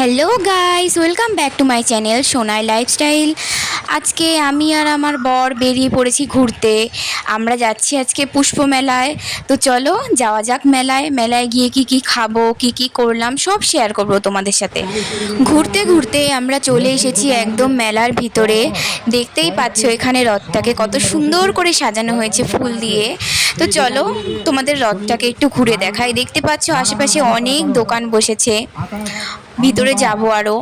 Hello guys, welcome back to my channel Sonai lifestyle. আজকে আমি আর আমার বর বেরিয়ে পড়েছি ঘুরতে। আমরা যাচ্ছি আজকে পুষ্প মেলায়। তো চলো যাওয়া যাক মেলায়। মেলায় গিয়ে কি খাবো, কি করলাম সব শেয়ার করবো তোমাদের সাথে। ঘুরতে ঘুরতে আমরা চলে এসেছি একদম মেলার ভিতরে। দেখতেই পাচ্ছ এখানে রথটাকে কত সুন্দর করে সাজানো হয়েছে ফুল দিয়ে। তো চলো তোমাদের রথটাকে একটু ঘুরে দেখাই। দেখতে পাচ্ছ আশেপাশে অনেক দোকান বসেছে। ভিতরে যাব আরো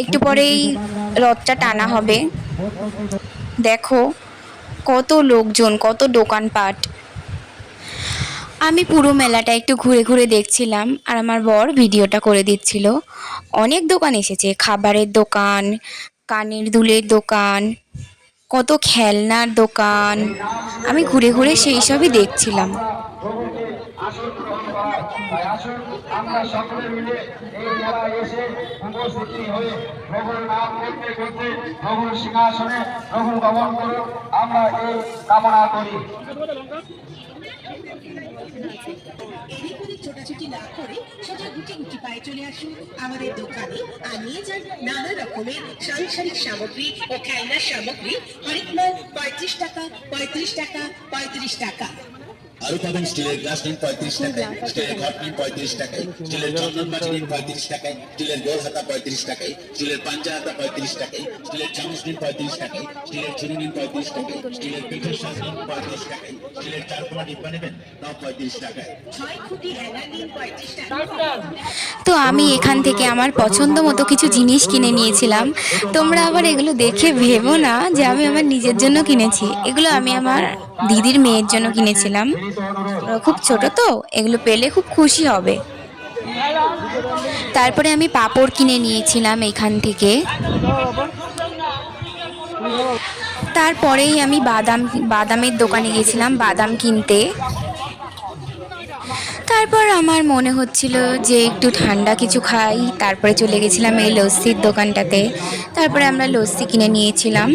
একটু পরেই রথটা টানা হবে। দেখো কত লোকজন, কত দোকানপাট। আমি পুরো মেলাটা একটু ঘুরে ঘুরে দেখছিলাম আর আমার বর ভিডিওটা করে দিচ্ছিল। অনেক দোকান এসেছে, খাবারের দোকান, কানের দুলের দোকান, কত খেলনার দোকান। আমি ঘুরে ঘুরে সেই সবই দেখছিলাম। আমরা সকলে মিলে এই মেলায় এসে উপস্থিত হয়ে প্রভুর নাম করতে করতে প্রভুর সিংহাসনে প্রভু গমন করুন, আমরা এই কামনা করি। ছোটাছুটি না করে সোজা গুটি গুটি পায়ে চলে আসুন আমাদের দোকানে আর নিয়ে যান নানা রকমের সাংসারিক সামগ্রী ও খেলনার সামগ্রী। হরেক মাল 35 টাকা, 35 টাকা, 35 টাকা। আরো পাবেন স্টিলের গ্লাস নিন 35 টাকায়, স্টিলের ঘট নিন 35 টাকায়, স্টিলের চন্দন বাটি নিন 35 টাকায়, স্টিলের গোল হাতা 35 টাকায়, স্টিলের পাঞ্জা হাতা 35 টাকায়, স্টিলের চামচ নিন 35 টাকায়, স্টিলের ছুরি নিন 35 টাকায়, স্টিলের পিঠের শাঁস নিন 35 টাকায়, স্টিলের চারকোনা ডিব্বা নেবেন তাও 35 টাকায়, 6 খুঁটি হ্যাঙ্গার নিন 35 টাকায়। তো আমি এখান থেকে আমার পছন্দ মতো কিছু জিনিস কিনে নিয়েছিলাম। তোমরা আবার এগুলো দেখে ভেবো না যে আমি আমার নিজের জন্য কিনেছি। এগুলো আমি আমার দিদির মেয়ের জন্য কিনেছিলাম। খুব ছোট তো, এগুলো পেলে খুব খুশি হবে। তারপরে আমি পাঁপড় কিনে নিয়েছিলাম এখান থেকে। তারপরেই আমি বাদামের দোকানে গিয়েছিলাম বাদাম কিনতে। তারপর আমার মনে হচ্ছিল যে একটু ঠান্ডা কিছু খাই, তারপরে চলে গেছিলাম এই লস্যির দোকানটাতে। তারপরে আমরা লস্যি কিনে নিয়েছিলাম।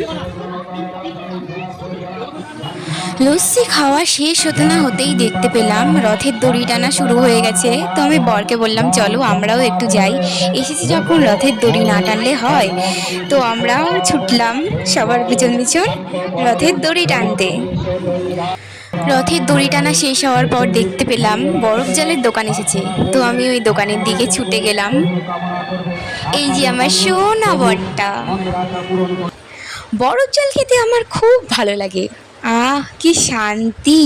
লস্যি খাওয়া শেষ হতে না হতেই দেখতে পেলাম রথের দড়ি টানা শুরু হয়ে গেছে। তো আমি বরকে বললাম চলো আমরাও একটু যাই, এসেছি যখন রথের দড়ি না টানলে হয়। তো আমরাও ছুটলাম সবার পিছন পিছন রথের দড়ি টানতে। রথের দড়ি টানা শেষ হওয়ার পর দেখতে পেলাম বরফ জলের দোকান এসেছে। তো আমি ওই দোকানের দিকে ছুটে গেলাম। এই যে আমার সোনা বরটা। বরফ জল খেতে আমার খুব ভালো লাগে। আহ কি শান্তি!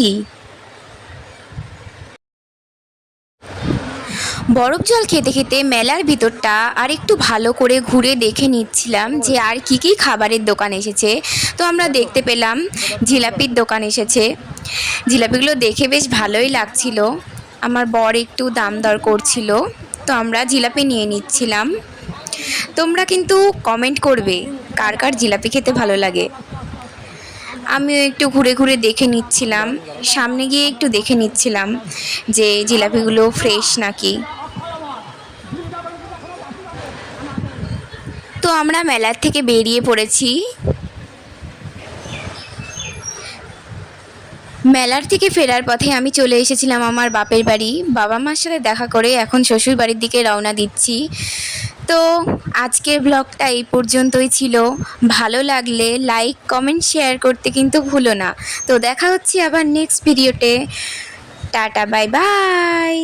বরফ জল খেতে খেতে মেলার ভিতরটা আর একটু ভালো করে ঘুরে দেখে নিচ্ছিলাম যে আর কি খাবারের দোকান এসেছে। তো আমরা দেখতে পেলাম জিলাপির দোকান এসেছে। জিলাপিগুলো দেখে বেশ ভালোই লাগছিল। আমার বর একটু দাম দর করছিল, তো আমরা জিলাপি নিয়ে নিচ্ছিলাম। তোমরা কিন্তু কমেন্ট করবে কার কার জিলাপি খেতে ভালো লাগে। আমিও একটু ঘুরে ঘুরে দেখে নিচ্ছিলাম, সামনে গিয়ে একটু দেখে নিচ্ছিলাম যে জিলাপিগুলো ফ্রেশ নাকি। তো আমরা মেলার থেকে বেরিয়ে পড়েছি। মেলার থেকে ফেরার পথে আমি চলে এসেছিলাম আমার বাপের বাড়ি। বাবা মার সাথে দেখা করে এখন শ্বশুর বাড়ির দিকে রওনা দিচ্ছি। তো আজকের ব্লগটা এই পর্যন্তই ছিল। ভালো লাগলে লাইক, কমেন্ট, শেয়ার করতে কিন্তু ভুলো না। তো দেখা হচ্ছে আবার নেক্সট ভিডিওতে। Tata, bye bye.